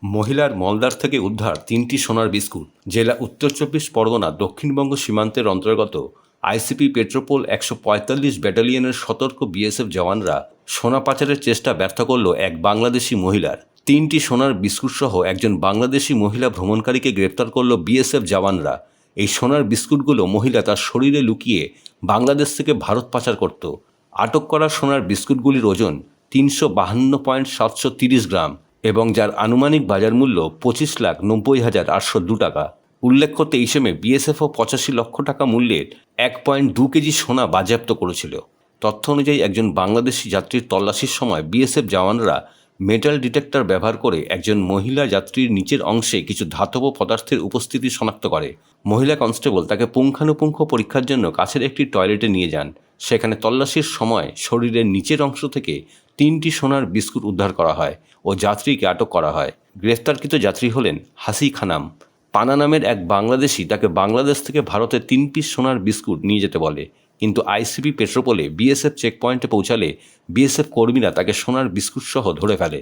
মহিলার মলদ্বার থেকে উদ্ধার ৩টি সোনার বিস্কুট। জেলা উত্তর চব্বিশ পরগনা দক্ষিণবঙ্গ সীমান্তের অন্তর্গত আইসিপি পেট্রোপোল ১৪৫ ব্যাটালিয়নের সতর্ক বিএসএফ জওয়ানরা সোনা পাচারের চেষ্টা ব্যর্থ করল এক বাংলাদেশি মহিলার। ৩টি সোনার বিস্কুটসহ একজন বাংলাদেশি মহিলা ভ্রমণকারীকে গ্রেপ্তার করল বিএসএফ জওয়ানরা। এই সোনার বিস্কুটগুলো মহিলা তার শরীরে লুকিয়ে বাংলাদেশ থেকে ভারত পাচার করত। আটক করা সোনার বিস্কুটগুলির ওজন ৩৫২.৭৩০ গ্রাম এবং যার আনুমানিক বাজার মূল্য ২৫,৯০,৮০২ টাকা। উল্লেখ্য ২৩ মে বিএসএফও ৮৫ লক্ষ টাকা মূল্যের ১.২ কেজি সোনা বাজেয়াপ্ত করেছিল। তথ্য অনুযায়ী একজন বাংলাদেশি যাত্রীর তল্লাশির সময় বিএসএফ জওয়ানরা মেটাল ডিটেক্টর ব্যবহার করে একজন মহিলা যাত্রীর নিচের অংশে কিছু ধাতব পদার্থের উপস্থিতি শনাক্ত করে। মহিলা কনস্টেবল তাকে পুঙ্খানুপুঙ্খ পরীক্ষার জন্য কাছের একটি টয়লেটে নিয়ে যান। সেখানে তল্লাশির সময় শরীরের নিচের অংশ থেকে ৩টি সোনার বিস্কুট উদ্ধার করা হয় ও যাত্রীকে আটক করা হয়। গ্রেফতারকৃত যাত্রী হলেন হাসি খানাম। পানা নামের এক বাংলাদেশি তাকে বাংলাদেশ থেকে ভারতে ৩ পিস সোনার বিস্কুট নিয়ে যেতে বলে, কিন্তু আইসিপি পেট্রোপোলে বিএসএফ চেকপয়েন্টে পৌঁছালে বিএসএফ কর্মীরা তাকে সোনার বিস্কুট সহ ধরে ফেলে।